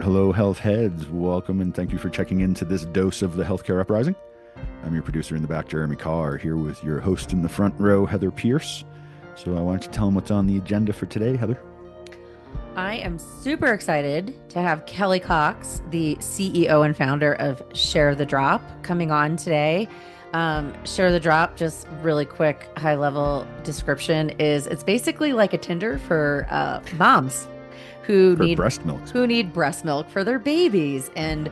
Hello, health heads. Welcome and thank you for checking into this dose of the Healthcare Uprising. I'm your producer in the back, Jeremy Carr, here with your host in the front row, Heather Pierce. So I wanted to tell them what's on the agenda for today, Heather. I am super excited to have Kelly Cox, the CEO and founder of Share the Drop, coming on today. Share the Drop, just really quick, high level description is it's basically like a Tinder for moms who For need breast milk. breast milk for their babies and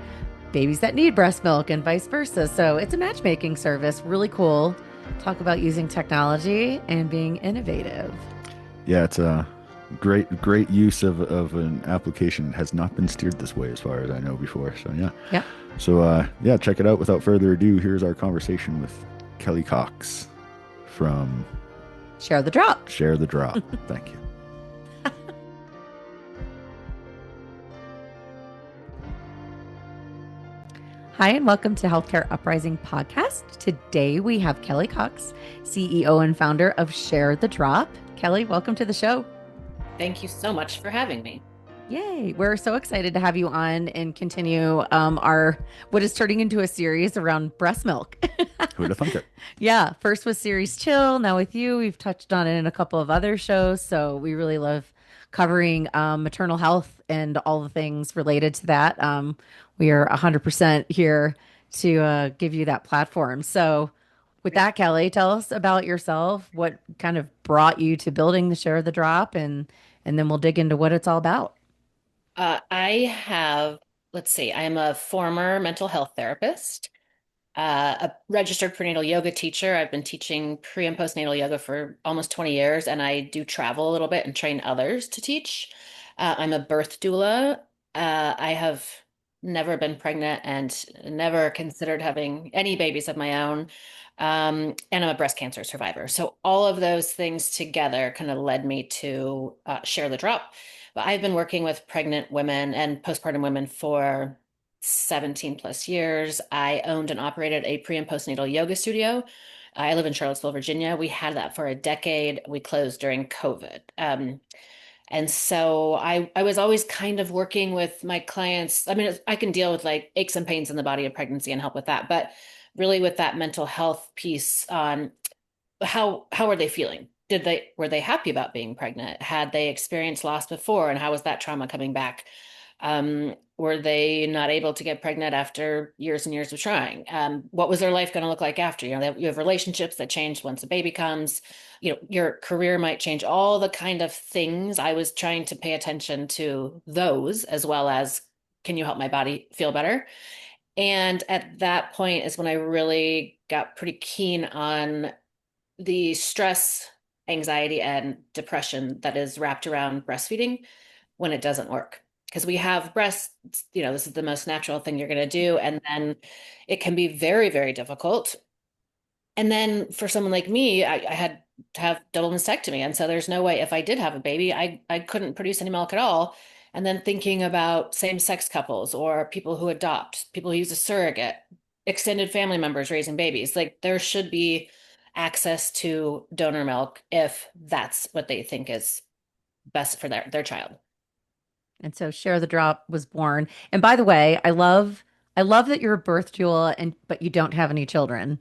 babies that need breast milk and vice versa. So it's a matchmaking service, really cool. Talk about using technology and being innovative. Yeah, it's a great use of an application. It has not been steered this way as far as I know before. So yeah. Yeah. So check it out. Without further ado, here's our conversation with Kelly Cox from Share the Drop. Share the Drop. Thank you. Hi, and welcome to Healthcare Uprising Podcast. Today we have Kelly Cox, CEO and founder of Share the Drop. Kelly, welcome to the show. Thank you so much for having me. Yay. We're so excited to have you on and continue our what is turning into a series around breast milk. Who'd have thunk it? Yeah. First was Series Chill. Now with you, we've touched on it in a couple of other shows. So we really love covering maternal health and all the things related to that. We are 100% here to give you that platform. So with that, Kelly, tell us about yourself. What kind of brought you to building the Share the Drop, and then we'll dig into what it's all about. I have, let's see, I am a former mental health therapist, a registered prenatal yoga teacher. I've been teaching pre and postnatal yoga for almost 20 years, and I do travel a little bit and train others to teach. I'm a birth doula. I have never been pregnant and never considered having any babies of my own. And I'm a breast cancer survivor. So all of those things together kind of led me to Share the Drop. But I've been working with pregnant women and postpartum women for 17 plus years. I owned and operated a pre and postnatal yoga studio. I live in Charlottesville, Virginia. We had that for a decade. We closed during COVID. And so I was always kind of working with my clients. I mean, I can deal with like aches and pains in the body of pregnancy and help with that, but really with that mental health piece on how are they feeling? Were they happy about being pregnant? Had they experienced loss before, and how was that trauma coming back? Were they not able to get pregnant after years and years of trying? What was their life going to look like after? You have relationships that change once a baby comes. Your career might change. All the kind of things. I was trying to pay attention to those as well as, can you help my body feel better? And at that point is when I really got pretty keen on the stress, anxiety, and depression that is wrapped around breastfeeding when it doesn't work. Because we have breasts, this is the most natural thing you're going to do. And then it can be very, very difficult. And then for someone like me, I had to have double mastectomy. And so there's no way if I did have a baby, I couldn't produce any milk at all. And then thinking about same-sex couples or people who adopt, people who use a surrogate, extended family members raising babies, like there should be access to donor milk if that's what they think is best for their child. And so Share the Drop was born. And by the way, I love that you're a birth doula and but you don't have any children.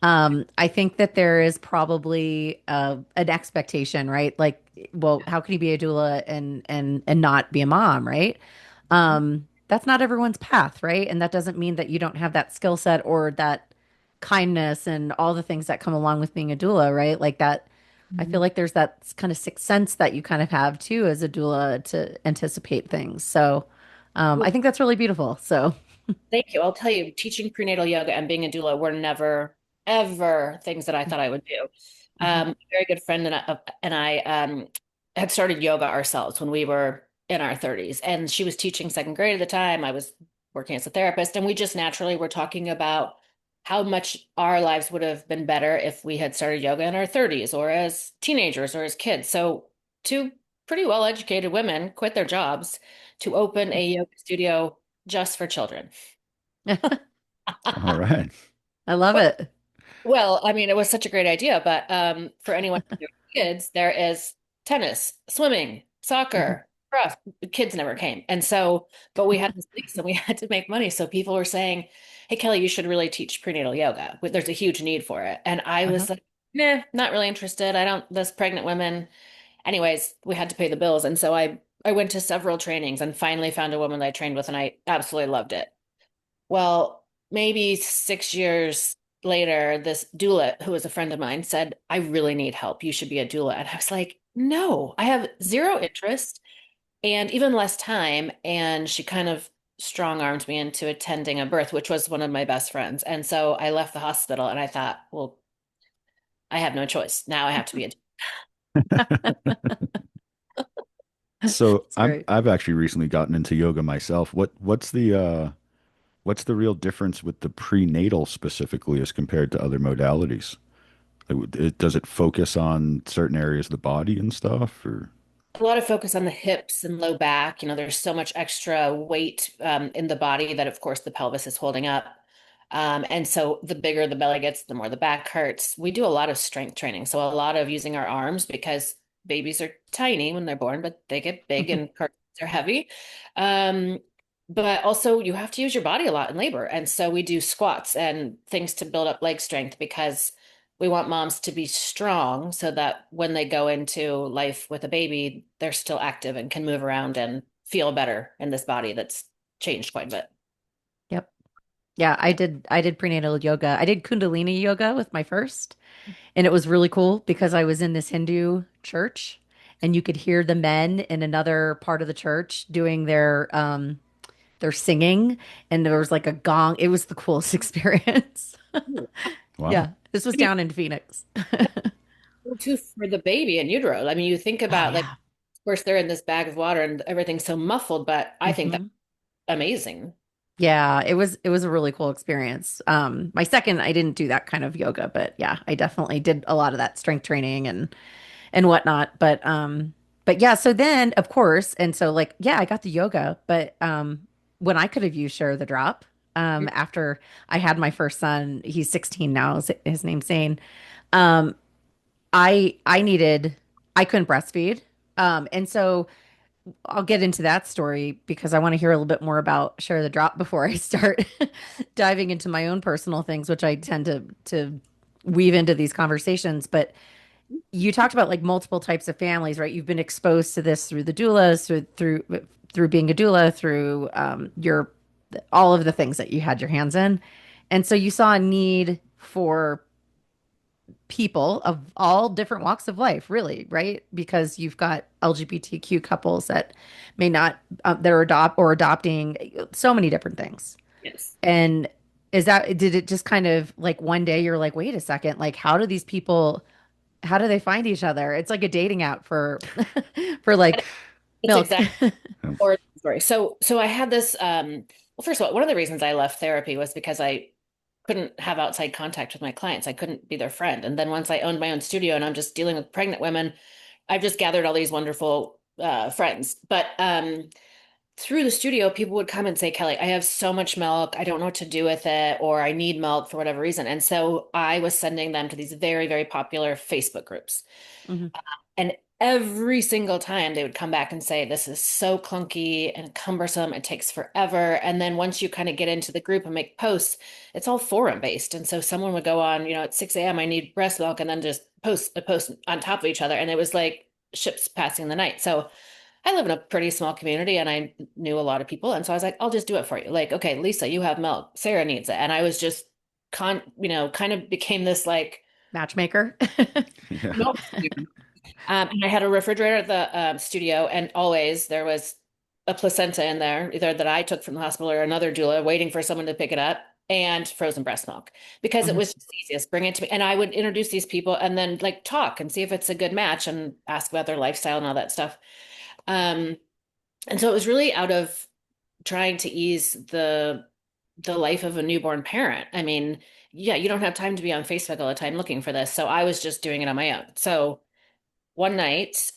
I think that there is probably an expectation, right? Like, well, how can you be a doula and not be a mom, right? That's not everyone's path, right? And that doesn't mean that you don't have that skill set or that kindness and all the things that come along with being a doula, right? Like that, I feel like there's that kind of sixth sense that you kind of have too as a doula to anticipate things. So, I think that's really beautiful. So, Thank you. I'll tell you, teaching prenatal yoga and being a doula were never, ever things that I thought I would do. Mhm. A very good friend and I had started yoga ourselves when we were in our 30s. And she was teaching second grade at the time. I was working as a therapist. And we just naturally were talking about how much our lives would have been better if we had started yoga in our 30s or as teenagers or as kids. So two pretty well-educated women quit their jobs to open a yoga studio just for children. All right. I love it. Well, I mean, it was such a great idea, but for anyone with kids, there is tennis, swimming, Mhm. soccer, for us. The kids never came. And so, but we had this lease and we had to make money. So people were saying, hey, Kelly, you should really teach prenatal yoga. There's a huge need for it. And I Uh-huh. was like, nah, not really interested. I don't, this pregnant women. Anyways, we had to pay the bills. And so I went to several trainings and finally found a woman that I trained with and I absolutely loved it. Well, maybe 6 years later, this doula, who was a friend of mine, said, I really need help. You should be a doula. And I was like, no, I have zero interest and even less time. And she kind of strong armed me into attending a birth, which was one of my best friends. And so I left the hospital and I thought, well, I have no choice. Now I have to be a So It's great. I've actually recently gotten into yoga myself. What's the real difference with the prenatal specifically as compared to other modalities? Does it focus on certain areas of the body and stuff, or? a lot of focus on the hips and low back. There's so much extra weight in the body that, of course, the pelvis is holding up. And so the bigger the belly gets, the more the back hurts. We do a lot of strength training. So a lot of using our arms because babies are tiny when they're born, but they get big and cartons are heavy. Um, but also you have to use your body a lot in labor. And so we do squats and things to build up leg strength because we want moms to be strong so that when they go into life with a baby, they're still active and can move around and feel better in this body that's changed quite a bit. Yep. Yeah, I did prenatal yoga. I did Kundalini yoga with my first, and it was really cool because I was in this Hindu church and you could hear the men in another part of the church doing their singing and there was like a gong. It was the coolest experience. Wow. Yeah, this was Maybe down in Phoenix. too for the baby in utero. I mean, you think Oh about like, yeah. of course, they're in this bag of water and everything's so muffled, but I think that's Hmm. amazing. Yeah, it was a really cool experience. My second, I didn't do that kind of yoga, but yeah, I definitely did a lot of that strength training and whatnot. But yeah, so then of course, and so like, yeah, I got the yoga, but when I could have used Share the Drop, after I had my first son, he's 16 now, his name's Zane. Um, I couldn't breastfeed. And so I'll get into that story because I want to hear a little bit more about Share the Drop before I start diving into my own personal things, which I tend to weave into these conversations. But you talked about like multiple types of families, right? You've been exposed to this through the doulas, through being a doula, through your all of the things that you had your hands in, and so you saw a need for people of all different walks of life, really, right? Because you've got LGBTQ couples that may not that are adopting so many different things. Yes. And did it just kind of like one day you're like, wait a second, like how do they find each other? It's like a dating app for for And like it's milk. exactly origin story. So I had this well, first of all, one of the reasons I left therapy was because I couldn't have outside contact with my clients. I couldn't be their friend. And then once I owned my own studio and I'm just dealing with pregnant women, I've just gathered all these wonderful friends. But through the studio, people would come and say, Kelly, I have so much milk. I don't know what to do with it, or I need milk for whatever reason. And so I was sending them to these very, very popular Facebook groups. Mhm. And every single time they would come back and say, this is so clunky and cumbersome. It takes forever. And then once you kind of get into the group and make posts, it's all forum based. And so someone would go on, at 6 a.m., I need breast milk, and then just post a post on top of each other. And it was like ships passing the night. So I live in a pretty small community and I knew a lot of people. And so I was like, I'll just do it for you. Like, okay, Lisa, you have milk. Sarah needs it. And I was just kind of became this like Matchmaker. Yeah. milk. And I had a refrigerator at the studio, and always there was a placenta in there, either that I took from the hospital or another doula waiting for someone to pick it up, and frozen breast milk because it Mhm. was just easiest. Bring it to me, and I would introduce these people and then like talk and see if it's a good match and ask about their lifestyle and all that stuff. Um, and so it was really out of trying to ease the life of a newborn parent. I mean, yeah, you don't have time to be on Facebook all the time looking for this, so I was just doing it on my own. So one night,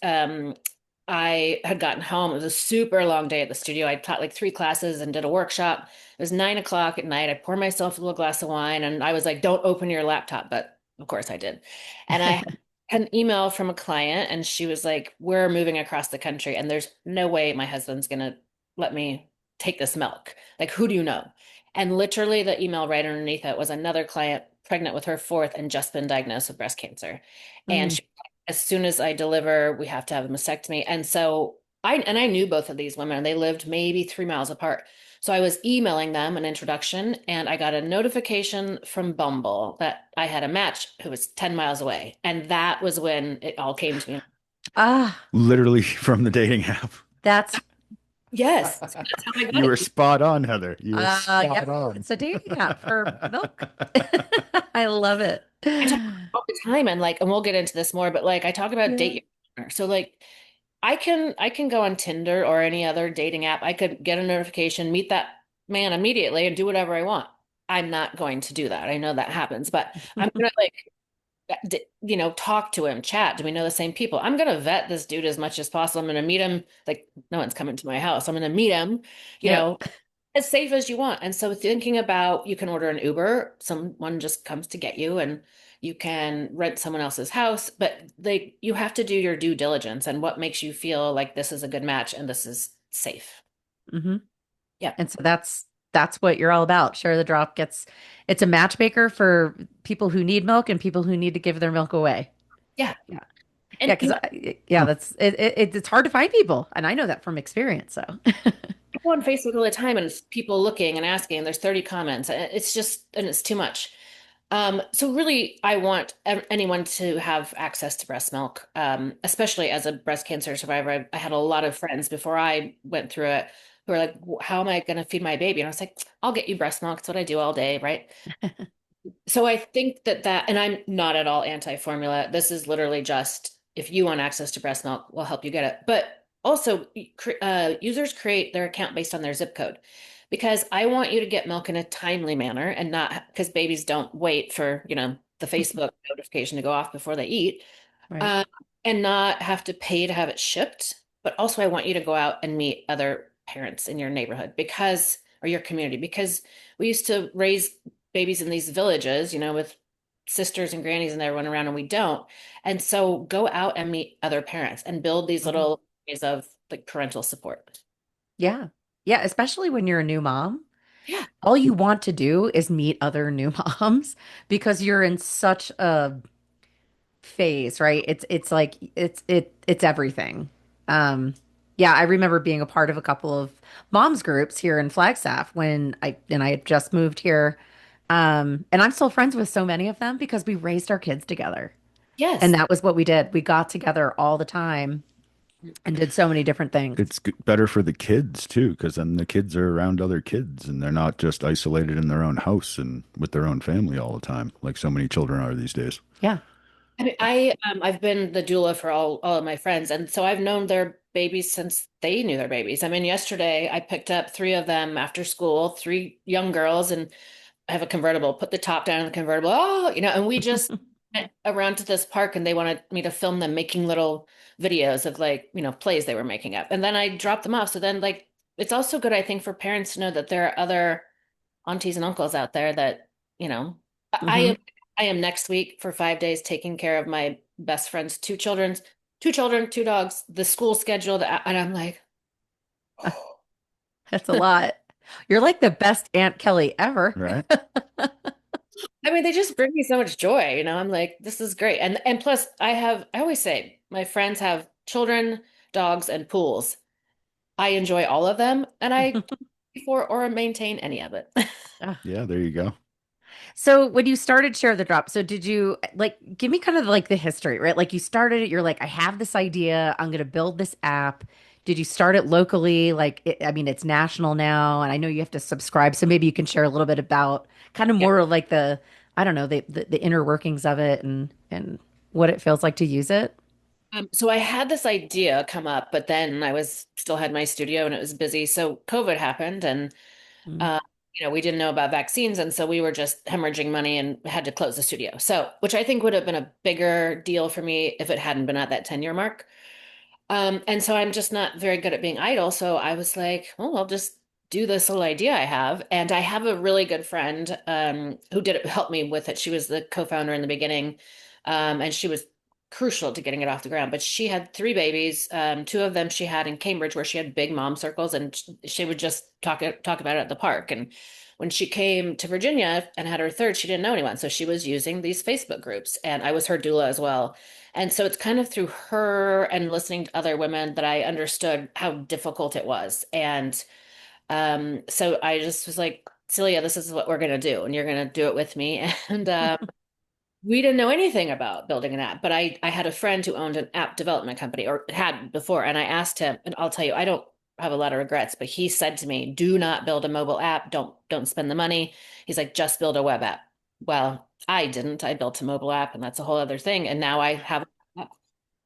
I had gotten home. It was a super long day at the studio. I taught like three classes and did a workshop. It was 9 o'clock at night. I poured myself a little glass of wine and I was like, don't open your laptop. But of course I did. And I an email from a client and she was like, we're moving across the country and there's no way my husband's gonna let me take this milk. Like, who do you know? And literally the email right underneath it was another client pregnant with her fourth and just been diagnosed with breast cancer. And Mm, she, as soon as I deliver, we have to have a mastectomy. And so I knew both of these women. They lived maybe 3 miles apart. So I was emailing them an introduction, and I got a notification from Bumble that I had a match who was 10 miles away. And that was when it all came to me. ah, Literally from the dating app. that's Yes, that's how I got You were it. spot on, Heather. You were yeah, spot on. it's a dating app for milk. I love it. I talk all the time, and like, and we'll get into this more, but like I talk about Yeah. date your partner. So like I can go on Tinder or any other dating app. I could get a notification, meet that man immediately and do whatever I want. I'm not going to do that. I know that happens, but I'm gonna like talk to him, chat. Do we know the same people? I'm gonna vet this dude as much as possible. I'm gonna meet him. Like, no one's coming to my house. I'm gonna meet him, you Yep. know, as safe as you want. And so thinking about you can order an Uber, someone just comes to get you and you can rent someone else's house, but you have to do your due diligence and what makes you feel like this is a good match and this is safe. hmm Yeah. And so that's what you're all about. Share the Drop gets it's a matchmaker for people who need milk and people who need to give their milk away. Yeah. Yeah. Yeah, And because yeah, Huh. that's it's hard to find people, and I know that from experience. So, I go on Facebook all the time and it's people looking and asking, and there's 30 comments. And it's just, and it's too much. So really, I want anyone to have access to breast milk, especially as a breast cancer survivor. I had a lot of friends before I went through it who were like, how am I going to feed my baby? And I was like, I'll get you breast milk. It's what I do all day, right? So I think and I'm not at all anti-formula. This is literally just if you want access to breast milk, we'll help you get it. But also, users create their account based on their zip code because I want you to get milk in a timely manner and not because babies don't wait for, the Facebook notification to go off before they eat, right. uh, and not have to pay to have it shipped. But also, I want you to go out and meet other parents in your neighborhood or your community because we used to raise babies in these villages, with sisters and grannies and everyone around, and we don't. And so go out and meet other parents and build these Mhm. little ways of like parental support. Yeah. Yeah, especially when you're a new mom. Yeah. All you want to do is meet other new moms because you're in such a phase, right? It's like it's everything. Um yeah, I remember being a part of a couple of moms groups here in Flagstaff when I had just moved here. And I'm still friends with so many of them because we raised our kids together. And Yes. that was what we did. We got together all the time and did so many different things. It's better for the kids too, because then the kids are around other kids and they're not just isolated in their own house and with their own family all the time, like so many children are these days. Yeah. I mean, I've been the doula for all of my friends, and so I've known their babies since they knew their babies. I mean, yesterday I picked up three of them after school, three young girls, and I have a convertible, put the top down in the convertible. Oh, and we just went around to this park and they wanted me to film them making little videos of like, plays they were making up. And then I dropped them off. So then like it's also good, I think, for parents to know that there are other aunties and uncles out there that, you know, I hmm am I am next week for 5 days taking care of my best friend's two children, two dogs, the school schedule that, and I'm like, That's a lot. You're like the best Aunt Kelly ever. Right? I mean, they just bring me so much joy, I'm like, this is great. And plus I always say my friends have children, dogs, and pools. I enjoy all of them, and I for or maintain any of it. Ah. Yeah, there you go. So when you started Share the Drop, so did you like give me kind of like the history, right? Like you started it, you're like, I have this idea, I'm going to build this app. Did you start it locally? I mean, it's national now, and I know you have to subscribe. So maybe you can share a little bit about kind of Yeah. more like I don't know, the inner workings of it and what it feels like to use it. So I had this idea come up, but then I was still had my studio and it was busy. So COVID happened, and Mm. uh, we didn't know about vaccines, and so we were just hemorrhaging money and had to close the studio. So, which I think would have been a bigger deal for me if it hadn't been at that 10-year mark. And so I'm just not very good at being idle. So I was like, well, I'll just do this little idea I have. And I have a really good friend who did help me with it. She was the co-founder in the beginning. And she was crucial to getting it off the ground. But she had three babies. Two of them she had in Cambridge, where she had big mom circles, and she would just talk about it at the park. And when she came to Virginia and had her third, she didn't know anyone, so she was using these Facebook groups, and I was her doula as well. And so it's kind of through her and listening to other women that I understood how difficult it was. And so I just was like, Celia, this is what we're going to do, and you're going to do it with me. And we didn't know anything about building an app, but I had a friend who owned an app development company or had before, and I asked him, and I'll tell you, I don't have a lot of regrets, but he said to me, "Do not build a mobile app. Don't spend the money." He's like, "Just build a web app." Well, I didn't. I built a mobile app, and that's a whole other thing. And now I have.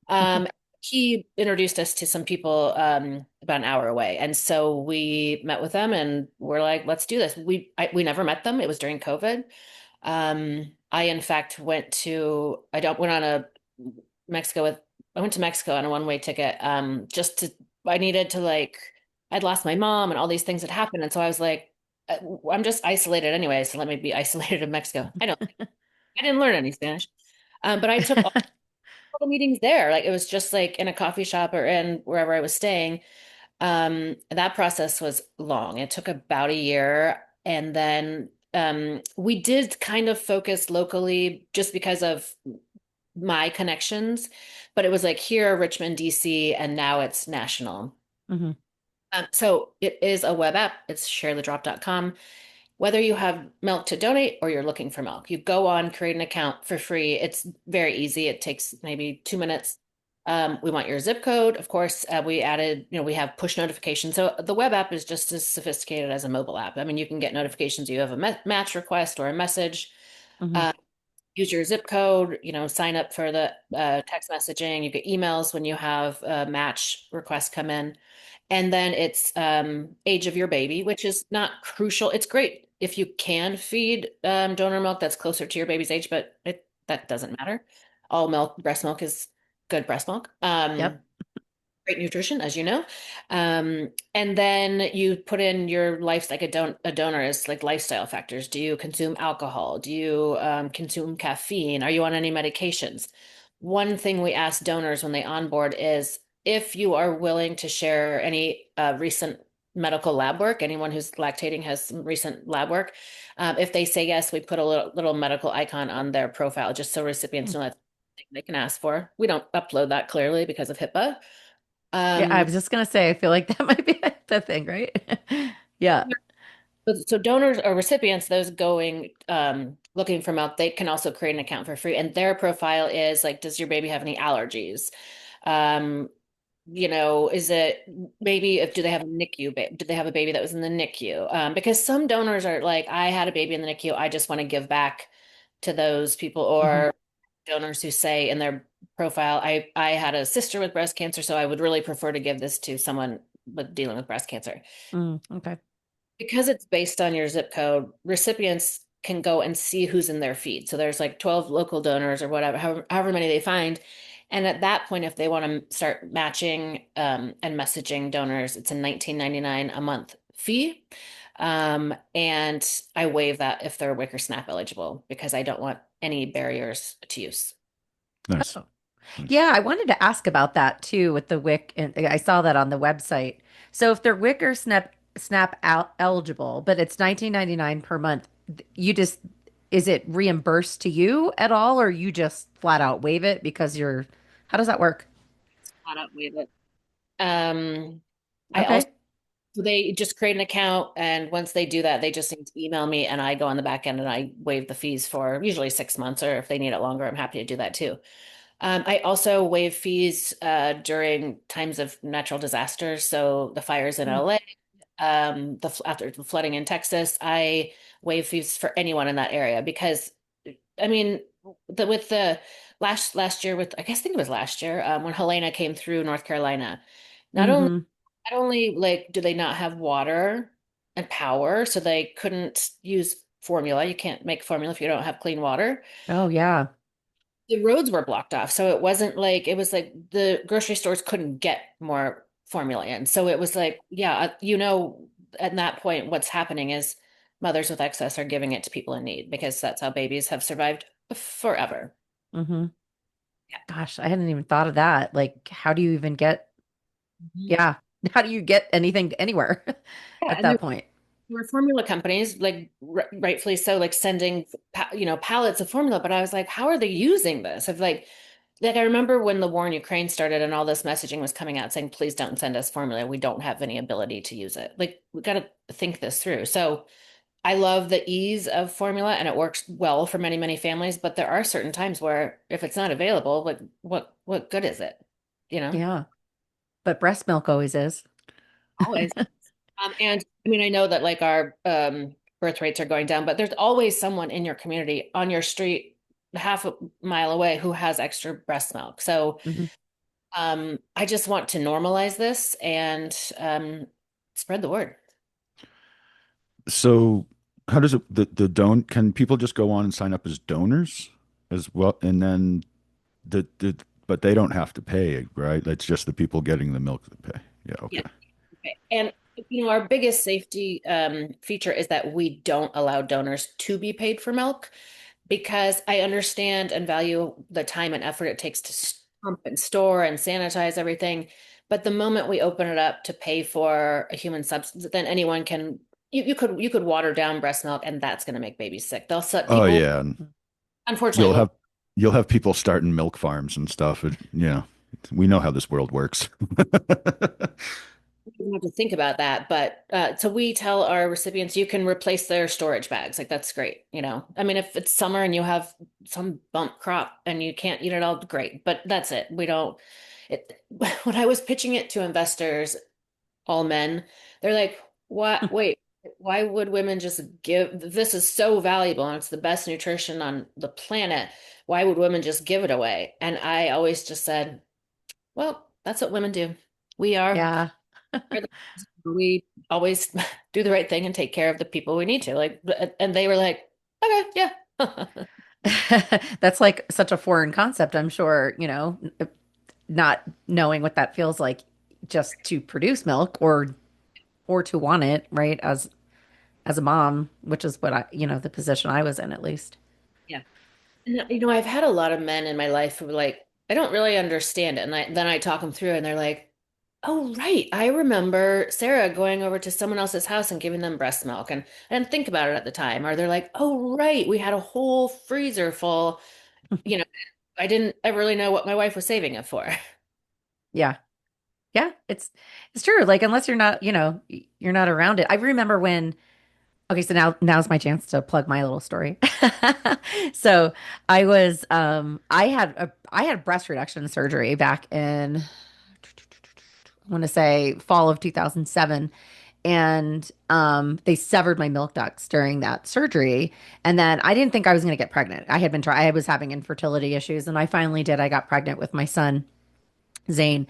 Um, he introduced us to some people about an hour away, and so we met with them, and we're like, "Let's do this." We never met them. It was during COVID. I in fact I don't went on a Mexico with I went to Mexico on a one-way ticket just to I needed to like I'd lost my mom and all these things had happened, and so I was like, uh, I'm just isolated anyway, so let me be isolated in Mexico. I didn't learn any Spanish. But I took all the meetings there. Like it was just like in a coffee shop or in wherever I was staying. That process was long. It took about a year. And then we did kind of focus locally just because of my connections, but it was like here, Richmond, DC, and now it's national. Hmm. So it is a web app. It's sharethedrop.com. Whether you have milk to donate or you're looking for milk, you go on, create an account for free. It's very easy. It takes maybe 2 minutes. We want your zip code. Of course, we added, we have push notifications. So the web app is just as sophisticated as a mobile app. I mean, you can get notifications. You have a match request or a message. Hmm. Uh, Use your zip code, sign up for the text messaging. You get emails when you have a match requests come in. And then it's age of your baby, which is not crucial. It's great if you can feed donor milk that's closer to your baby's age, but that doesn't matter. All milk, breast milk is good breast milk. Yep. Great nutrition, as you know. And then you put in your life, like a donor is like lifestyle factors. Do you consume alcohol? Do you consume caffeine? Are you on any medications? One thing we ask donors when they onboard is if you are willing to share any recent medical lab work, anyone who's lactating has some recent lab work. If they say yes, we put a little medical icon on their profile just so recipients know that's something they can ask for. We don't upload that clearly because of HIPAA. Yeah, I Um, was just gonna say, I feel like that might be the thing, right? Yeah. so donors or recipients, those going looking for milk, they can also create an account for free. And their profile is like, does your baby have any allergies? Um, is it maybe if do they have a NICU? Did they have a baby that was in the NICU? Because some donors are like, I had a baby in the NICU. I just want to give back to those people, Hmm. or donors who say in their profile, I had a sister with breast cancer, so I would really prefer to give this to someone with dealing with breast cancer. Mm, okay. Because it's based on your zip code, recipients can go and see who's in their feed. So there's like 12 local donors or whatever, however many they find. And at that point, if they want to start matching and messaging donors, it's a $19.99 a month fee. And I waive that if they're Wicker Snap eligible because I don't want any barriers to use. Nice. Oh. Nice. Yeah, I wanted to ask about that too with the WIC, and I saw that on the website. So if they're WIC or SNAP out eligible, but it's 19.99 per month, you just is it reimbursed to you at all, or you just flat out waive it because you're, how does that work? Flat out waive it. Um, I also Okay. So they just create an account, and once they do that, they just need to email me, and I go on the back end and I waive the fees for usually 6 months, or if they need it longer, I'm happy to do that too. I also waive fees during times of natural disasters, so the fires in Mm, LA, after the flooding in Texas, I waive fees for anyone in that area because, I mean, with the last year with I think it was last year when Helena came through North Carolina. Not only hmm. not only like do they not have water and power, so they couldn't use formula. You can't make formula if you don't have clean water. Oh yeah. The roads were blocked off, so it was like the grocery stores couldn't get more formula in. So it was like, yeah, at that point, what's happening is mothers with excess are giving it to people in need because that's how babies have survived forever. Hmm. Gosh, I hadn't even thought of that. Like, how do you even get, Mhm. yeah, how do you get anything anywhere Yeah, at and that point? there were formula companies, like rightfully so, like sending pallets of formula. But I was like, how are they using this? I've like I remember when the war in Ukraine started and all this messaging was coming out saying, please don't send us formula. We don't have any ability to use it. Like we got to think this through. So I love the ease of formula and it works well for many, many families, but there are certain times where if it's not available, like what good is it? You know? Yeah, but breast milk always is. Always. And I mean, I know that like our birth rates are going down, but there's always someone in your community on your street, half a mile away, who has extra breast milk. So Mhm. I just want to normalize this and spread the word. So how does it the don't can people just go on and sign up as donors as well? And then the but they don't have to pay, right? It's just the people getting the milk that pay. Yeah, Yeah. okay. Okay. And our biggest safety feature is that we don't allow donors to be paid for milk because I understand and value the time and effort it takes to pump and store and sanitize everything. But the moment we open it up to pay for a human substance, then anyone can you could water down breast milk and that's going to make babies sick. They'll set Oh people yeah, and unfortunately you'll will have you'll have people starting milk farms and stuff. Yeah, we know how this world works. you don't have to think about that. But so we tell our recipients you can replace their storage bags. Like that's great. I mean, if it's summer and you have some bump crop and you can't eat it all, great. But that's it. We don't. It, when I was pitching it to investors, all men, they're like, "What? Wait, why would women just give? This is so valuable and it's the best nutrition on the planet. Why would women just give it away?" And I always just said, "Well, that's what women do. We are." Yeah. We always do the right thing and take care of the people we need to. Like, and they were like, okay, yeah. That's like such a foreign concept, I'm sure, not knowing what that feels like just to produce milk or to want it, right? As a mom, which is what the position I was in at least. Yeah. And, I've had a lot of men in my life who were like, I don't really understand it. And then I talk them through and they're like, oh, right. I remember Sarah going over to someone else's house and giving them breast milk. And I didn't think about it at the time. Or they're like, oh, right. We had a whole freezer full. You know, I didn't ever really know what my wife was saving it for. Yeah. Yeah, it's true. Like unless you're not around it. I remember when okay, so now's my chance to plug my little story. So I had breast reduction surgery back in I want to say fall of 2007 and they severed my milk ducts during that surgery and then I didn't think I was going to get pregnant. I was having infertility issues and I finally did. I got pregnant with my son Zane.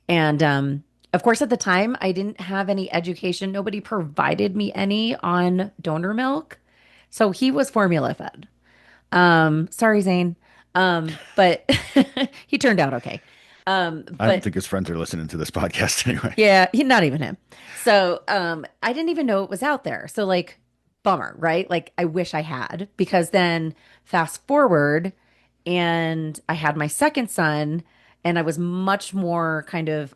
And of course, at the time, I didn't have any education. Nobody provided me any on donor milk. So he was formula fed. Sorry, Zane. But he turned out okay. I don't But think his friends are listening to this podcast anyway. yeah, not even him. So I didn't even know it was out there. So like bummer, right? Like I wish I had because then fast forward and I had my second son and I was much more kind of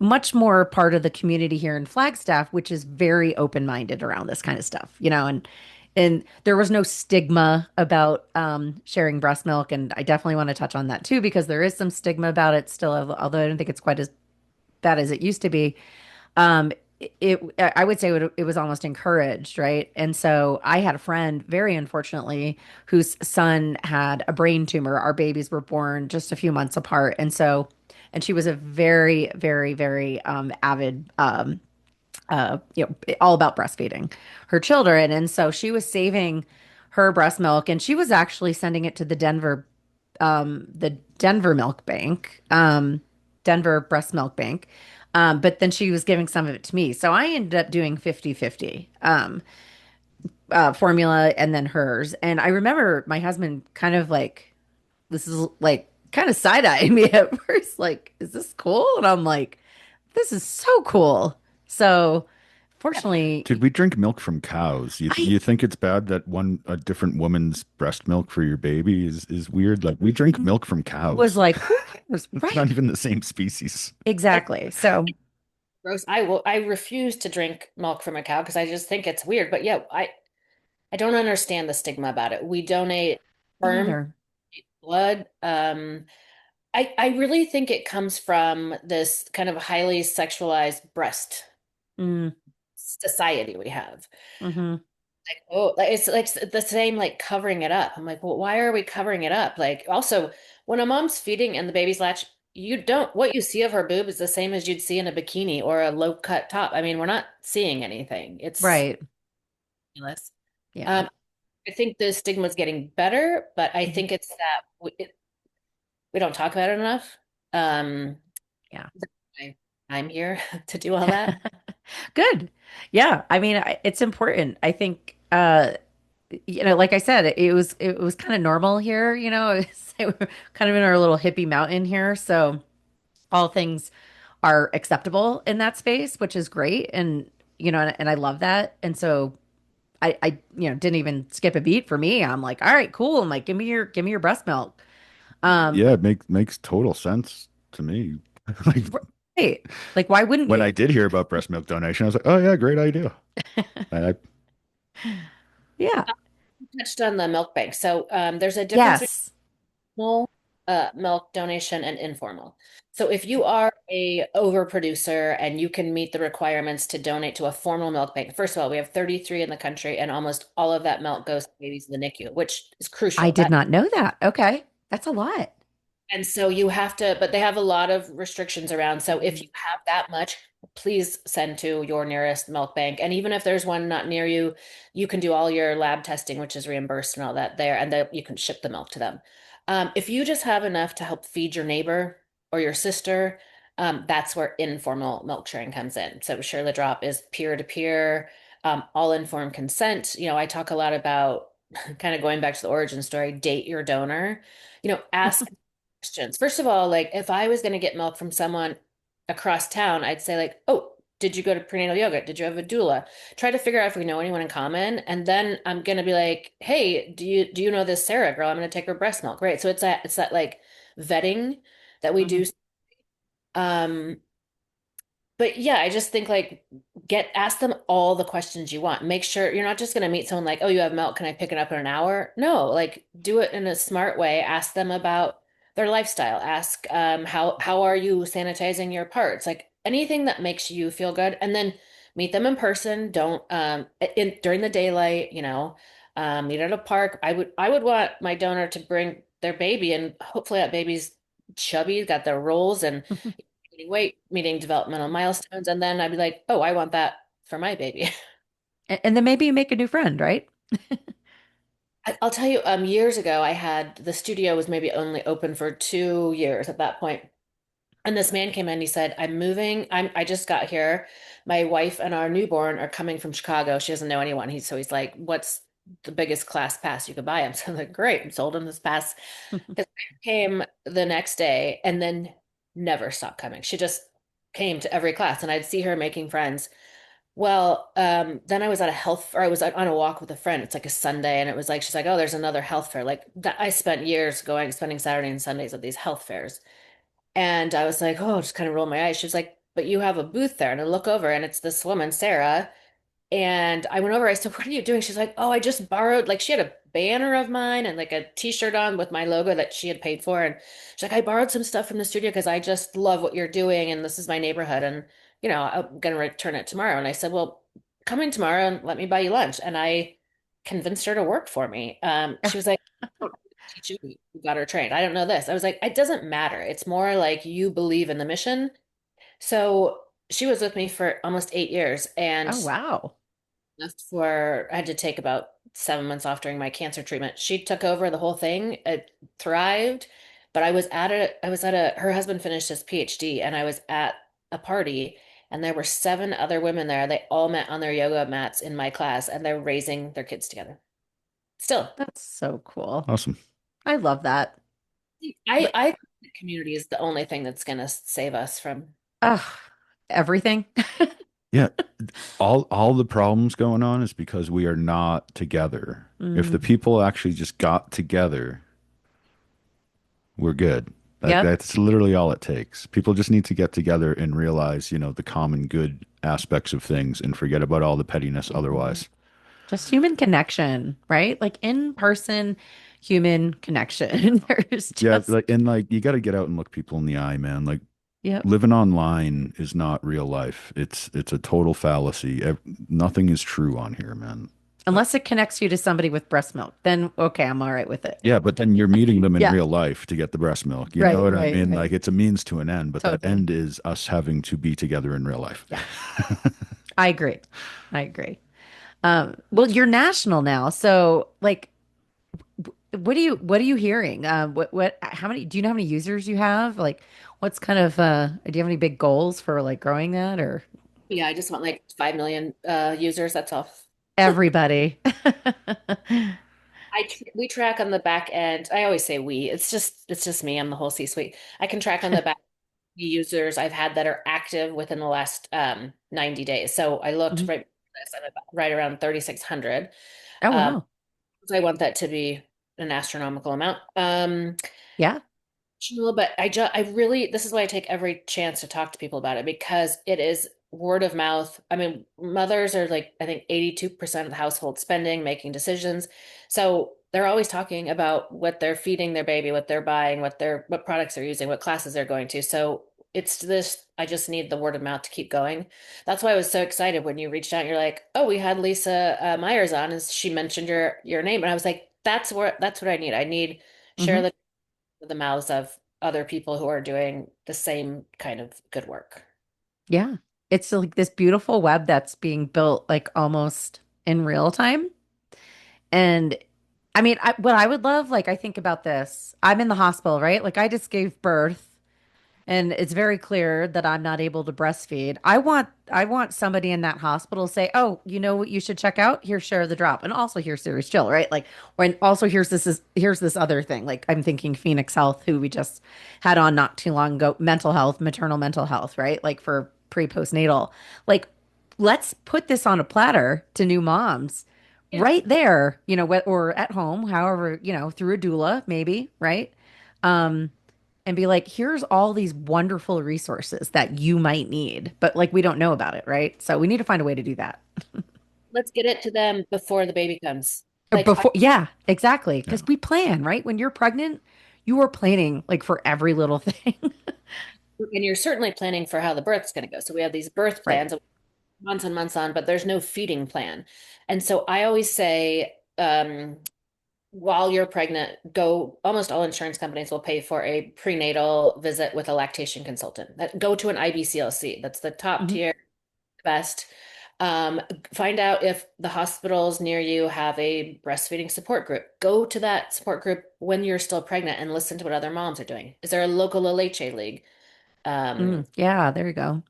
much more part of the community here in Flagstaff, which is very open-minded around this kind of stuff, and there was no stigma about sharing breast milk, and I definitely want to touch on that too because there is some stigma about it still, although I don't think it's quite as bad as it used to be. Um, I would say it was almost encouraged, right? And so I had a friend, very unfortunately, whose son had a brain tumor. Our babies were born just a few months apart, and she was a very, very, very avid, all about breastfeeding her children, and so she was saving her breast milk, and she was actually sending it to the Denver Milk Bank, Denver Breast Milk Bank. But then she was giving some of it to me. So I ended up doing 50-50 formula and then hers. And I remember my husband kind of like, this is like kind of side eyeing me at first, like, is this cool? And I'm like, this is so cool. So Fortunately, Dude, we drink milk from cows. I You think it's bad that a different woman's breast milk for your baby is weird? Like we drink milk from was cows. like, who cares? It's not Right. even the same species. That's Exactly. So gross. I refuse to drink milk from a cow because I just think it's weird. But yeah, I don't understand the stigma about it. We donate me sperm, neither. blood. I really think it comes from this kind of highly sexualized breast Mm, society we have. hmm Like, oh, like, it's like the same like covering it up. I'm like, well, why are we covering it up? Like, also, when a mom's feeding and the baby's latch, you don't, what you see of her boob is the same as you'd see in a bikini or a low cut top. I mean, we're not seeing anything. It's Right. ridiculous. Yeah. Um, I think the stigma is getting better, but I Mhm. think it's that we don't talk about it enough. Um, Yeah. I, I'm here to do all that. Good. Yeah. I mean, it's important. I think, like I said, it was kind of normal here, we're kind of in our little hippie mountain here. So all things are acceptable in that space, which is great. And I love that. And so I didn't even skip a beat for me. I'm like, all right, cool. I'm like, give me your breast milk. Um, Yeah, it makes total sense to me. Like right. Like, why wouldn't when you? I did hear about breast milk donation, I was like, oh yeah, great idea. And I Yeah. Touched on the milk bank. So there's a difference Yes. formal milk donation and informal. So if you are a overproducer and you can meet the requirements to donate to a formal milk bank, first of all, we have 33 in the country, and almost all of that milk goes to babies in the NICU, which is I crucial. did not know that. Okay. That's a lot. And so you have to, but they have a lot of restrictions around. So if Mhm. you have that much, please send to your nearest milk bank. And even if there's one not near you, you can do all your lab testing, which is reimbursed and all that there, and then you can ship the milk to them. If you just have enough to help feed your neighbor or your sister, that's where informal milk sharing comes in. So Share the Drop is peer to peer, all informed consent. I talk a lot about kind of going back to the origin story, date your donor. Ask questions. First of all, like if I was going to get milk from someone across town, I'd say like, "Oh, did you go to prenatal yoga? Did you have a doula?" Try to figure out if we know anyone in common, and then I'm going to be like, "Hey, do you know this Sarah girl? I'm going to take her breast milk." Right? So it's that like vetting that we Mhm. do. Um, but yeah, I just think like ask them all the questions you want. Make sure you're not just going to meet someone like, "Oh, you have milk, can I pick it up in an hour?" No, like do it in a smart way. Ask them about their lifestyle. Ask how are you sanitizing your parts? Like anything that makes you feel good, and then meet them in person. Don't in during the daylight, meet at a park. I would want my donor to bring their baby, and hopefully that baby's chubby, got their rolls and gaining weight, meeting developmental milestones, and then I'd be like, oh, I want that for my baby. And then maybe you make a new friend, right? I'll tell you, years ago, I had the studio was maybe only open for 2 years at that point. And this man came in, he said, I'm moving. I just got here. My wife and our newborn are coming from Chicago. She doesn't know anyone. So he's like, what's the biggest class pass you could buy him? So I'm like, great. I sold him this pass. His wife came the next day and then never stopped coming. She just came to every class and I'd see her making friends. Well, then I was at I was on a walk with a friend. It's like a Sunday, and it was like she's like, "Oh, there's another health fair." Like that, I spent years spending Saturday and Sundays at these health fairs, and I was like, "Oh," just kind of rolled my eyes. She was like, "But you have a booth there," and I look over, and it's this woman, Sarah, and I went over, I said, "What are you doing?" She's like, "Oh, I just borrowed," like she had a banner of mine and like a t-shirt on with my logo that she had paid for. And she's like, "I borrowed some stuff from the studio because I just love what you're doing and this is my neighborhood. And, I'm gonna return it tomorrow." And I said, "Well, come in tomorrow and let me buy you lunch." And I convinced her to work for me. She was like, "Oh, teach you, you got her trained. I don't know this." I was like, "It doesn't matter. It's more like you believe in the mission." So she was with me for almost 8 years, and Oh, wow. left for I had to take about 7 months off during my cancer treatment. She took over the whole thing. It thrived, but her husband finished his PhD and I was at a party and there were 7 other women there. They all met on their yoga mats in my class and they're raising their kids together. Still, That's so cool. awesome. I love that. But I think the community is the only thing that's gonna save us from uh, everything. Yeah, all the problems going on is because we are not together. If the Mm. people actually just got together, we're good. Yep. That's literally all it takes. People just need to get together and realize, the common good aspects of things and forget about all the pettiness Mhm. otherwise. Just human connection, right? Like in person human connection. There's Yeah, just, you got to get out and look people in the eye, man. Like yep. living online is not real life. It's a total fallacy. Nothing is true on here, man. Unless it connects you to somebody with breast milk, then okay, I'm all right with it. Yeah, but then you're meeting them in Yeah. real life to get the breast milk. You know Right, what I right, mean? right. Like it's a means to an end, but that Totally. end is us having to be together in real life. Yeah, I agree. I agree. Well, you're national now, so like, what are you hearing? How many? Do you know how many users you have? Like, what's kind of do you have any big goals for like growing that or Yeah, I just want like 5 million users. That's all. everybody? We track on the back end. I always say we. It's just me. I'm the whole C-suite. I can track on the back users I've had that are active within the last 90 days. So I looked Mhm. right this. I'm about right around 3,600. Oh Um, wow. so I want that to be an astronomical amount. Yeah. Sure, but I really, this is why I take every chance to talk to people about it because it is word of mouth. I mean, mothers are like, I think 82% of the household spending, making decisions. So they're always talking about what they're feeding their baby, what they're buying, what products they're using, what classes they're going to. So it's this, I just need the word of mouth to keep going. That's why I was so excited when you reached out. And you're like, oh, we had Lisa Myers on, and she mentioned your name, and I was like, that's what I need. I need Hmm. share the mouths of other people who are doing the same kind of good work. Yeah. It's like this beautiful web that's being built like almost in real time. And I mean, what I would love, like, I think about this. I'm in the hospital, right? Like, I just gave birth. And it's very clear that I'm not able to breastfeed. I want somebody in that hospital to say, "Oh, you know what you should check out? Here's Share the Drop." And also here's Serious Chill, right? Like, or and also here's this other thing. Like I'm thinking Phoenix Health, who we just had on not too long ago, mental health, maternal mental health, right? Like for pre-postnatal. Like let's put this on a platter to new moms Yeah. right there, or at home, however, through a doula, maybe, right? Um, and be like, here's all these wonderful resources that you might need, but like we don't know about it, right? So we need to find a way to do that. Let's get it to them before the baby comes. Like, Before, yeah, exactly. Yeah. Because we plan, right? When you're pregnant, you are planning like for every little thing. and you're certainly planning for how the birth's going to go. So we have these birth Right. plans months and months on, but there's no feeding plan. And so I always say, while you're pregnant, go, almost all insurance companies will pay for a prenatal visit with a lactation consultant. Go to an IBCLC. That's the top Hmm. tier best. Um, find out if the hospitals near you have a breastfeeding support group. Go to that support group when you're still pregnant and listen to what other moms are doing. Is there a local Leche league? Um, Yeah, there you go.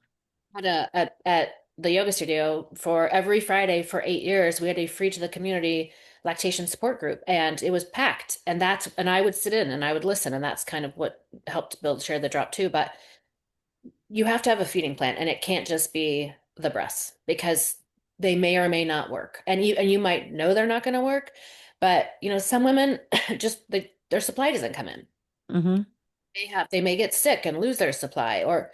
at the yoga studio for every Friday for 8 years, we had a free to the community lactation support group, and it was packed. And I would sit in and I would listen, and that's kind of what helped build Share the Drop too. But you have to have a feeding plan and it can't just be the breasts because they may or may not work. And you might know they're not going to work, but some women just their supply doesn't come in. Hmm. They may get sick and lose their supply or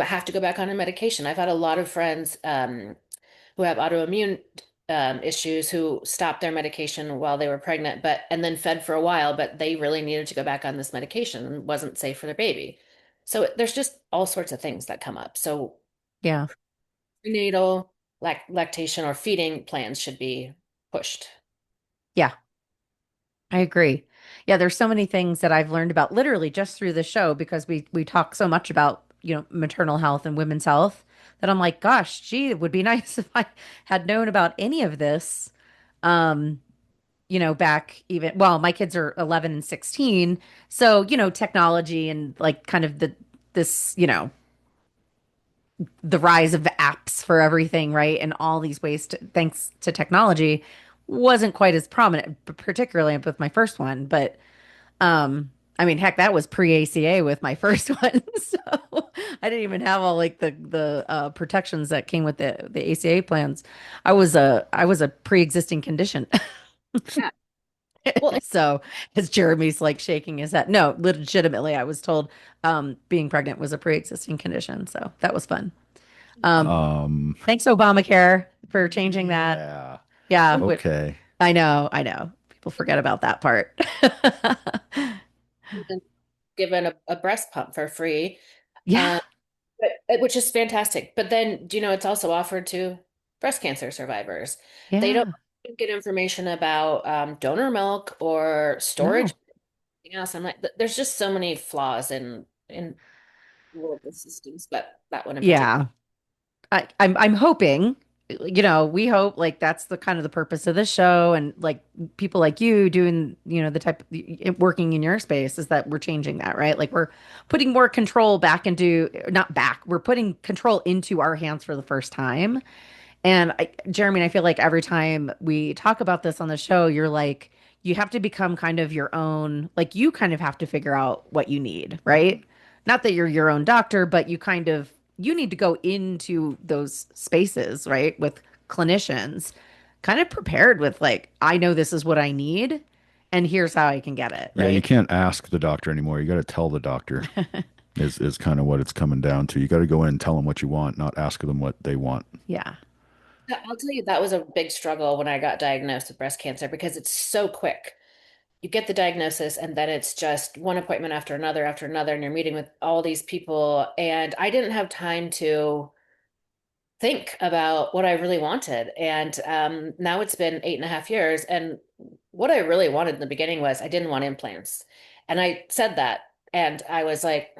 have to go back on a medication. I've had a lot of friends who have autoimmune issues who stopped their medication while they were pregnant, but and then fed for a while, but they really needed to go back on this medication and wasn't safe for their baby. So there's just all sorts of things that come up. So Yeah. prenatal lactation or feeding plans should be pushed. Yeah, I agree. Yeah, there's so many things that I've learned about literally just through the show because we talk so much about, maternal health and women's health that I'm like, gosh, gee, it would be nice if I had known about any of this. Um, back even, well, my kids are 11 and 16. So, technology and like kind of this, the rise of apps for everything, right? And all these ways thanks to technology wasn't quite as prominent, particularly with my first one. But I mean, heck, that was pre-ACA with my first one. So I didn't even have all like the protections that came with the ACA plans. I was a pre-existing condition. Yeah. Well, So as Jeremy's like shaking his head. No, legitimately, I was told being pregnant was a pre-existing condition. So that was fun. Um, Um, Thanks, Obamacare, for changing that. yeah. Yeah, I'm Okay. I know, I know. People forget about that part. given a breast pump for free, Yeah, um, which is fantastic. But then, do you know, it's also offered to breast cancer survivors. They don't yeah. get information about donor milk or storage, No. anything else. I'm like, there's just so many flaws in all of the systems, but that one in particular. Yeah. I'm hoping, we hope like that's the kind of the purpose of this show and like people like you doing, the type working in your space is that we're changing that, right? Like we're putting more control back into, not back, we're putting control into our hands for the first time. And Jeremy, I feel like every time we talk about this on the show, you're like, you have to become kind of your own, like you kind of have to figure out what you need, right? Not that you're your own doctor, but you need to go into those spaces, right? With clinicians, kind of prepared with like, I know this is what I need, and here's how I can get it, Yeah, you right? can't ask the doctor anymore. You got to tell the doctor is kind of what it's coming down to. You got to go in and tell them what you want, not ask them what they want. Yeah. I'll tell you, that was a big struggle when I got diagnosed with breast cancer because it's so quick. You get the diagnosis, and then it's just one appointment after another, and you're meeting with all these people. And I didn't have time to think about what I really wanted. And now it's been 8.5 years. And what I really wanted in the beginning was I didn't want implants. And I said that. And I was like,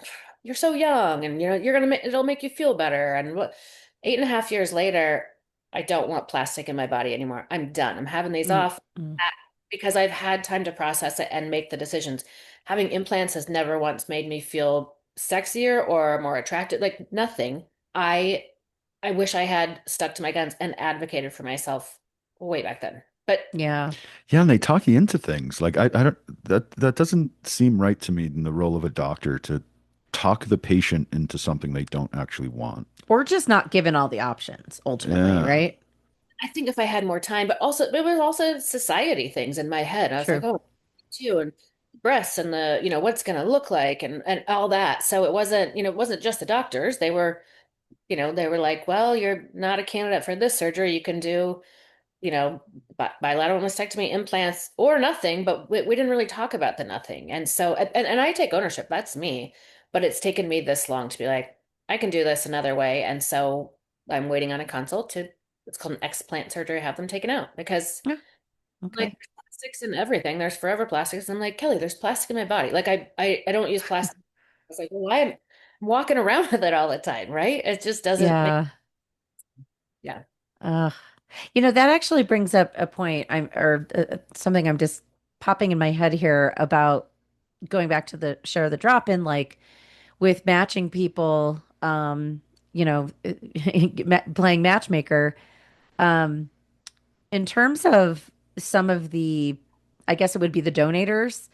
you're so young and you're gonna make it'll make you feel better. And what 8.5 years later, I don't want plastic in my body anymore. I'm done. I'm having these Mm, off mm. because I've had time to process it and make the decisions. Having implants has never once made me feel sexier or more attractive, like nothing. I I wish I had stuck to my guns and advocated for myself way back then. But Yeah. Yeah, and they talk you into things. Like I don't that doesn't seem right to me in the role of a doctor to talk the patient into something they don't actually want. Or just not given all the options ultimately, Yeah. right? I think if I had more time, but also it was also society things in my head. I was like, True. oh, too, and breasts and the, what's going to look like and all that. So it wasn't just the doctors. They were like, well, you're not a candidate for this surgery. You can do bilateral mastectomy, implants, or nothing, but we didn't really talk about the nothing. And so, and I take ownership, that's me, but it's taken me this long to be like, I can do this another way. And so I'm waiting on a consult it's called an explant surgery, have them taken out because Yeah. like Okay. plastics and everything, there's forever plastics. I'm like, Kelly, there's plastic in my body. Like I don't use plastic. I was like, well, I'm walking around with it all the time, right? It just doesn't make, Yeah. yeah. Uh, that actually brings up a point something I'm just popping in my head here about going back to the share the drop in, like with matching people, playing matchmaker. Um, in terms of some of I guess it would be the donators,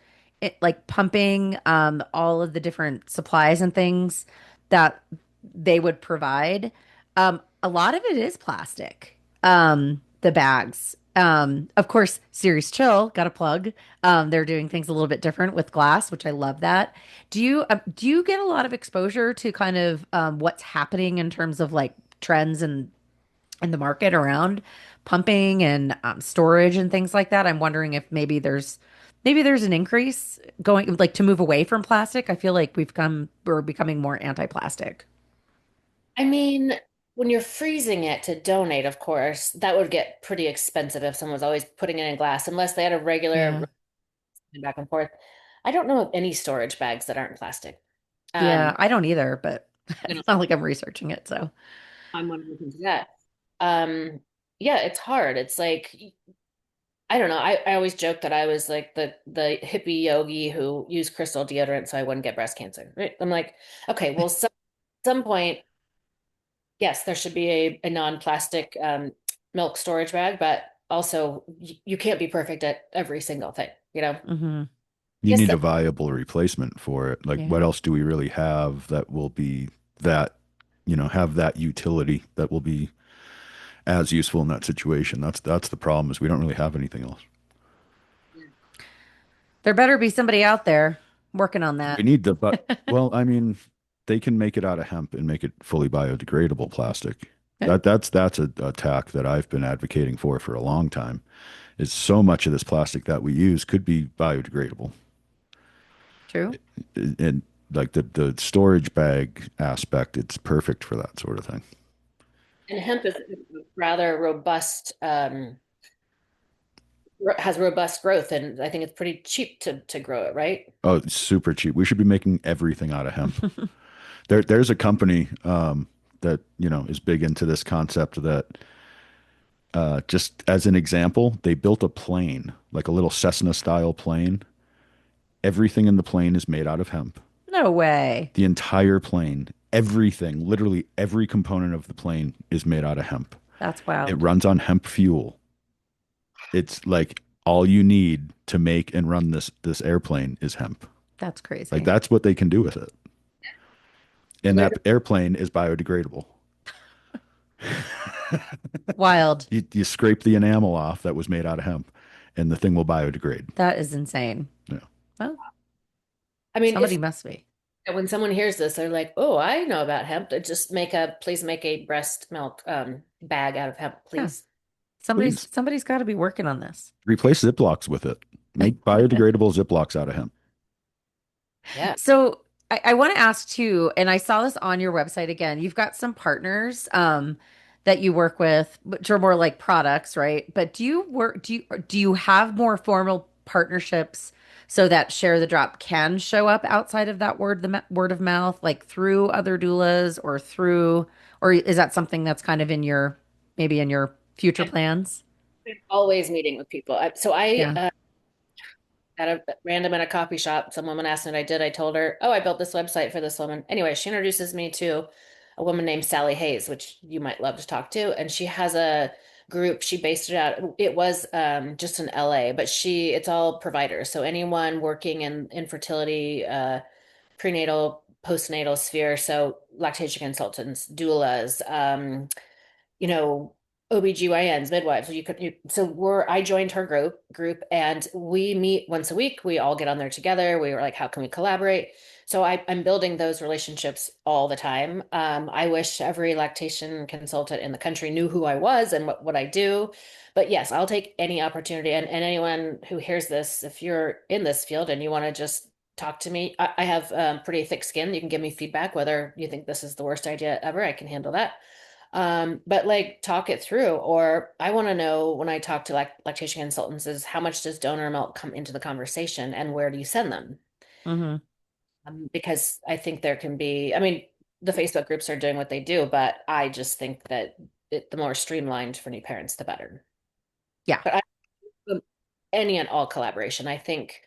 like pumping all of the different supplies and things that they would provide. A lot of it is plastic. The bags. Of course, Serious Chill got a plug. They're doing things a little bit different with glass, which I love that. Do you get a lot of exposure to kind of what's happening in terms of like trends and in the market around pumping and storage and things like that? I'm wondering if maybe there's an increase going like to move away from plastic. I feel like we're becoming more anti-plastic. I mean, when you're freezing it to donate, of course, that would get pretty expensive if someone was always putting it in glass, unless they had a Yeah. regular back and forth. I don't know of any storage bags that aren't plastic. Yeah, Um, I don't either, but you know, it's not like I'm researching it, so. I'm one to look into that. Um, yeah, it's hard. It's like I don't know. I always joke that I was like the hippie yogi who used crystal deodorant so I wouldn't get breast cancer. Right? I'm like, okay, well, some point yes, there should be a non-plastic milk storage bag, but also you can't be perfect at every single thing, you know? Hmm. You Yes, need a viable replacement for it. Like, what Yeah. else do we really have that will be that, have that utility that will be as useful in that situation? That's the problem is we don't really have anything else. There better be somebody out there working on We that. need the, but well, I mean, they can make it out of hemp and make it fully biodegradable plastic. Yeah, That's a tack that I've been advocating for a long time. Is so much of this plastic that we use could be biodegradable, true. and like the storage bag aspect, it's perfect for that sort of thing. and hemp is rather robust, has robust growth, and I think it's pretty cheap to grow it, right? Oh, it's super cheap. We should be making everything out of hemp. There's a company that is big into this concept that just as an example, they built a plane, like a little Cessna style plane. Everything in the plane is made out of hemp. No way. The entire plane, everything, literally every component of the plane is made out of hemp. That's It wild. runs on hemp fuel. It's like all you need to make and run this airplane is hemp. That's Like crazy. that's what they can do with it. And Where that airplane is biodegradable. Wild. You scrape the enamel off that was made out of hemp, and the thing will biodegrade. That is insane. Yeah. Well, I mean, somebody if must be. when someone hears this, they're like, "Oh, I know about hemp." Just please make a breast milk bag out of hemp, Yeah. please. Please Somebody's got to be working on this. replace Ziplocs with it. Make biodegradable Ziplocs out of hemp. Yeah. So I want to ask too, and I saw this on your website again. You've got some partners that you work with, which are more like products, right? But do you have more formal partnerships so that Share the Drop can show up outside of that word of mouth, like through other doulas or is that something that's kind of in your maybe in your future plans? I'm always meeting with people. So I Yeah. at a random at a coffee shop, some woman asked me what I did. I told her, "Oh, I built this website for this woman." Anyway, she introduces me to a woman named Sally Hayes, which you might love to talk to, and she has a group. She based it out. It was just in LA, but it's all providers. So anyone working in infertility, prenatal, postnatal sphere, so lactation consultants, doulas, you know, OBGYNs, midwives. So I joined her group and we meet once a week. We all get on there together. We were like, how can we collaborate? So I'm building those relationships all the time. I wish every lactation consultant in the country knew who I was and what I do. But yes, I'll take any opportunity. And anyone who hears this, if you're in this field and you want to just talk to me, I have pretty thick skin. You can give me feedback, whether you think this is the worst idea ever. I can handle that. But like talk it through, or I want to know when I talk to lactation consultants is how much does donor milk come into the conversation and where do you send them? Hmm. Because I think there can be, I mean, the Facebook groups are doing what they do, but I just think that the more streamlined for new parents, the better. Yeah. But any and all collaboration, I think,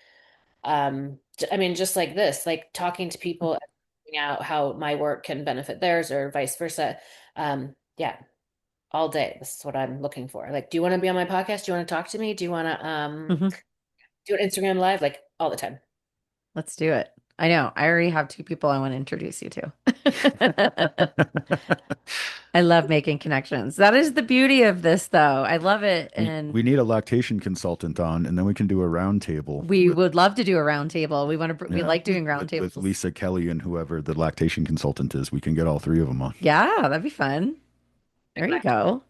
I mean, just like this, like talking to people, figuring out how my work can benefit theirs or vice versa. Yeah, all day. This is what I'm looking for. Like, do you want to be on my podcast? Do you want to talk to me? Do you want to Hmm. do an Instagram live? Like all the time. Let's do it. I know. I already have two people I want to introduce you to. I love making connections. That is the beauty of this, though. I love it. And We need a lactation consultant on, and then we can do a round table we with would love to do a round table. We yeah like doing round with tables. Lisa Kelly and whoever the lactation consultant is. We can get all three of them on. Yeah, that'd be fun. There you Exactly. go.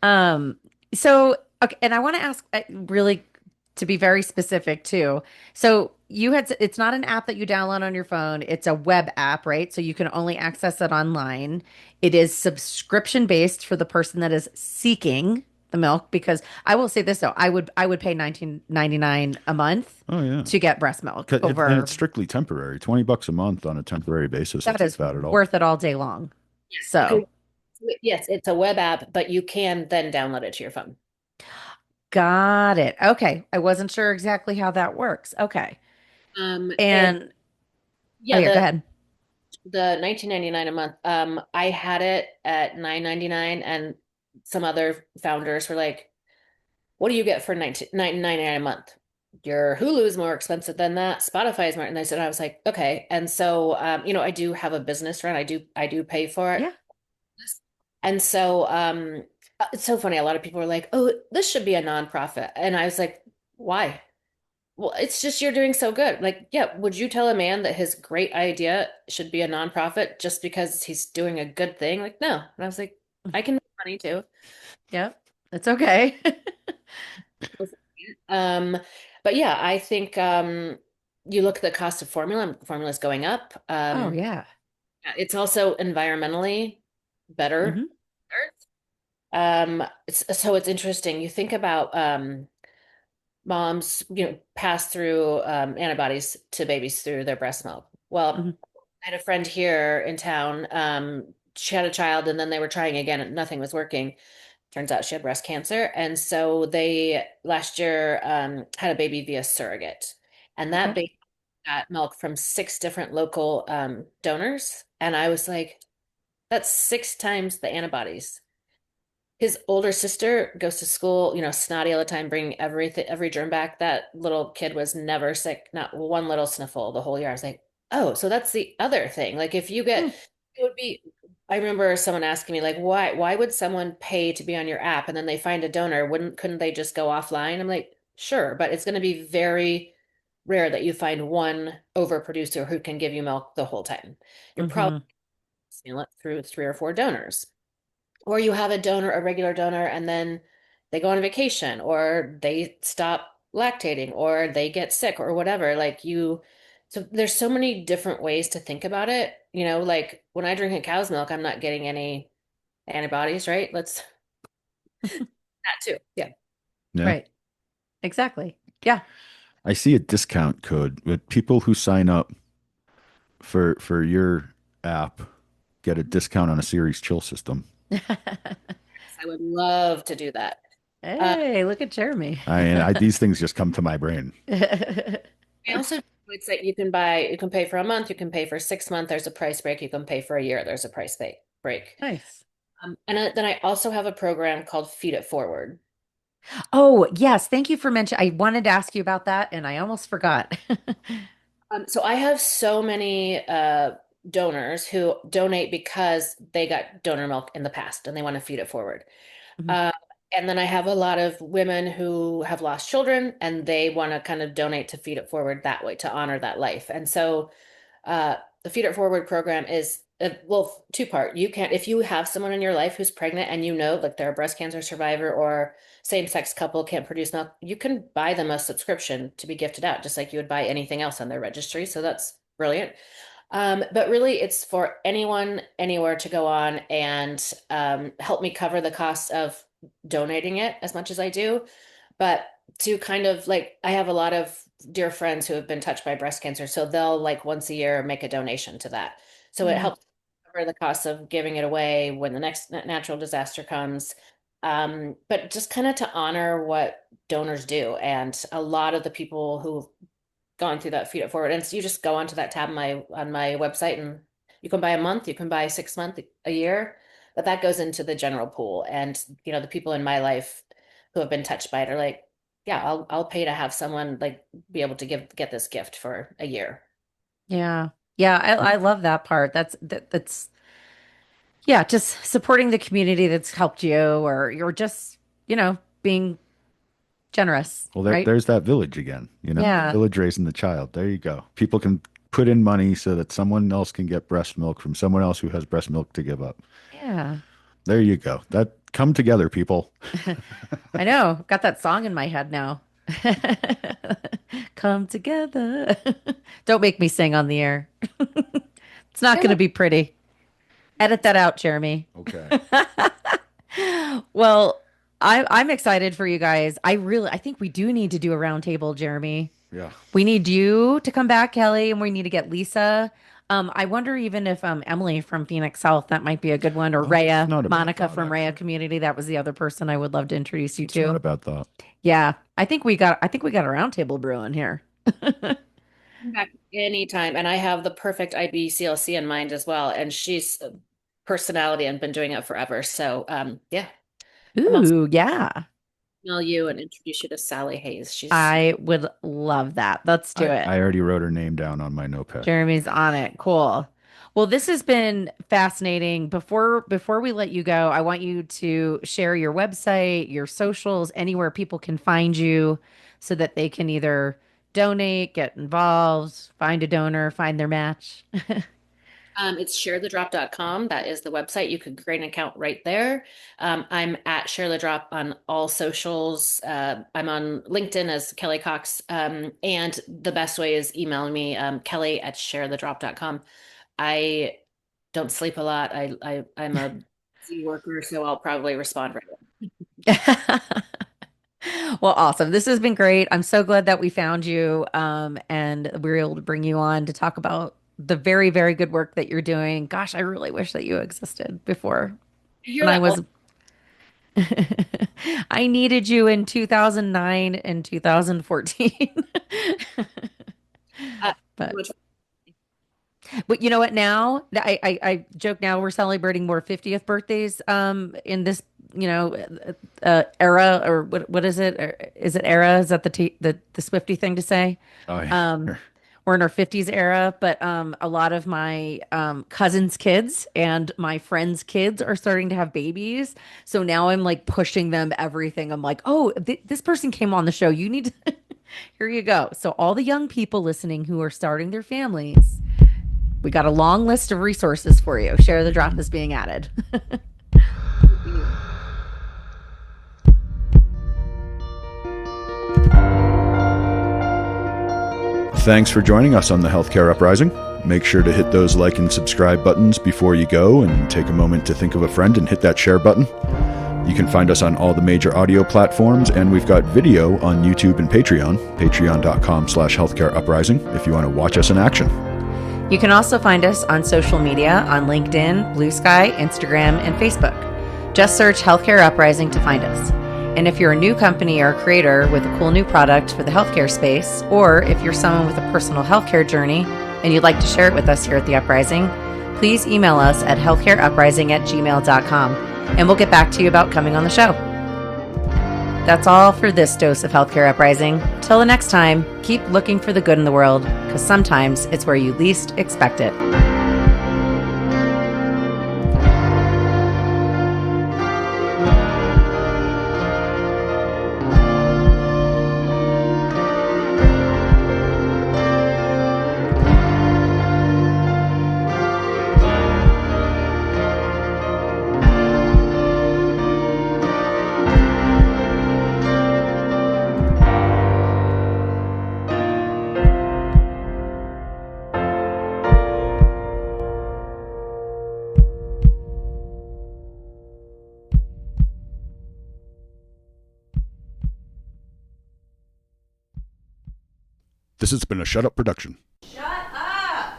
Um, so okay, and I want to ask really to be very specific too. So it's not an app that you download on your phone, it's a web app, right? So you can only access it online. It is subscription based for the person that is seeking the milk because I will say this though, I would pay 19.99 a month Oh yeah. to get breast milk And over it's strictly temporary, $20 a month on a temporary basis. that Isn't is bad at all. worth it all day long. So, Okay. Yes, it's a web app, but you can then download it to your phone. got it. Okay. I wasn't sure exactly how that works. Okay. And And oh yeah, yeah, go ahead. the 19.99 a month. I had it at 9.99, and some other founders were like, "What do you get for 19.99 a month?" your Hulu is more expensive than that. Spotify is more. And I was like, okay. And so, I do have a business run. I do pay for it. Yeah. And so, it's so funny. A lot of people are like, oh, this should be a nonprofit. And I was like, why? Well, it's just you're doing so good. Like, yeah, would you tell a man that his great idea should be a nonprofit just because he's doing a good thing? Like, no. And I was like, I can make money too. Yep. It's okay. Um, but yeah, I think you look at the cost of formula, formula is going up. Oh, yeah. It's also environmentally better. Hmm. So it's interesting. You think about moms, pass through antibodies to babies through their breast milk. Well, Hmm. I had a friend here in town. She had a child and then they were trying again and nothing was working. Turns out she had breast cancer. And so they last year had a baby via surrogate. And that Okay. baby got milk from six different local donors. And I was like, that's six times the antibodies. His older sister goes to school, snotty all the time, bringing everything, every germ back. That little kid was never sick, not one little sniffle the whole year. I was like, oh, so that's the other thing. Like if you get, Hmm. it would be, I remember someone asking me, like, why would someone pay to be on your app and then they find a donor? Couldn't they just go offline? I'm like, sure, but it's going to be very rare that you find one overproducer who can give you milk the whole time. You're probably Hmm. seeing it through three or four donors. Or you have a donor, a regular donor, and then they go on vacation or they stop lactating or they get sick or whatever. So there's so many different ways to think about it. Like when I drink a cow's milk, I'm not getting any antibodies, right? That too. Yeah. Yeah. Right. Exactly. Yeah. I see a discount code with people who sign up for your app get a discount on a series chill system. I would love to do that. Uh, Hey, look at Jeremy. These things just come to my brain. I also would say you can pay for a month, you can pay for 6 months, there's a price break, you can pay for a year, there's a break. Nice. Then I also have a program called Feed It Forward. Oh, yes. Thank you for mentioning. I wanted to ask you about that and I almost forgot. So I have so many donors who donate because they got donor milk in the past and they want to feed it forward. Mhm. Uh, and then I have a lot of women who have lost children and they want to kind of donate to feed it forward that way to honor that life. And so uh, the Feed It Forward program is well, two-part. You can, if you have someone in your life who's pregnant and like they're a breast cancer survivor or same-sex couple can't produce milk, you can buy them a subscription to be gifted out, just like you would buy anything else on their registry. So that's brilliant. But really, it's for anyone, anywhere to go on and help me cover the cost of donating it as much as I do. But to kind of like, I have a lot of dear friends who have been touched by breast cancer, so they'll like once a year make a donation to that. So it Yeah. helps cover the cost of giving it away when the next natural disaster comes. But just kind of to honor what donors do. And a lot of the people who gone through that Feed It Forward. And so you just go onto that tab on my website and you can buy a month, you can buy 6 months, a year, but that goes into the general pool. And the people in my life who have been touched by it are like, yeah, I'll pay to have someone like be able to get this gift for a year. Yeah. Yeah. I love that part. That's yeah, just supporting the community that's helped you or you're just, being generous, Well, right? there's that village again, Yeah. village raising the child. There you go. People can put in money so that someone else can get breast milk from someone else who has breast milk to give up. Yeah. There you go. That come together, people. I know. Got that song in my head now. Come together. Don't make me sing on the air. It's not I going to like be pretty. Edit that out, Jeremy. Okay. Well, I'm excited for you guys. I think we do need to do a roundtable, Jeremy. Yeah. We need you to come back, Kelly, and we need to get Lisa. I wonder even if Emily from Phoenix South, that might be a good one, or Oh, it's Rhea, not a bad Monica thought, from Rhea actually. Community. That was the other person I would love to introduce you It's not a to. bad thought. Yeah, I think we got a roundtable brewing here. come back anytime. And I have the perfect IBCLC in mind as well. And she's a personality and been doing it forever. So yeah, I'm also Ooh, yeah. email you and introduce you to Sally Hayes. She's I would love that. Let's do it. I already wrote her name down on my notepad. Jeremy's on it. Cool. Well, this has been fascinating. Before we let you go, I want you to share your website, your socials, anywhere people can find you so that they can either donate, get involved, find a donor, find their match. It's sharethedrop.com. That is the website. You could create an account right there. I'm at sharethedrop on all socials. I'm on LinkedIn as Kelly Cox. And the best way is emailing me, Kelly at sharethedrop.com. I don't sleep a lot. I'm a busy worker, so I'll probably respond right away. Well, awesome. This has been great. I'm so glad that we found you and we were able to bring you on to talk about the very, very good work that you're doing. Gosh, I really wish that you existed before I hear when I that all. was I needed you in 2009 and 2014. But Which but you know what now? I joke now we're celebrating more 50th birthdays in this, era or what is it? Or is it era? Is that the Swifty thing to say? Oh, Um yeah. we're in our 50s era, but a lot of my cousins' kids and my friends' kids are starting to have babies. So now I'm like pushing them everything. I'm like, oh, this person came on the show. You need to, here you go. So, all the young people listening who are starting their families, we got a long list of resources for you. Share the Drop is being added. Thanks for joining us on the Healthcare Uprising. Make sure to hit those like and subscribe buttons before you go, and take a moment to think of a friend and hit that share button. You can find us on all the major audio platforms, and we've got video on YouTube and Patreon, patreon.com/healthcareuprising, if you want to watch us in action. You can also find us on social media on LinkedIn, Blue Sky, Instagram, and Facebook. Just search Healthcare Uprising to find us. And if you're a new company or a creator with a cool new product for the healthcare space, or if you're someone with a personal healthcare journey and you'd like to share it with us here at The Uprising, please email us at healthcareuprising@gmail.com and we'll get back to you about coming on the show. That's all for this dose of Healthcare Uprising. Till the next time, keep looking for the good in the world, because sometimes it's where you least expect it. This has been a Shut Up production. Shut up!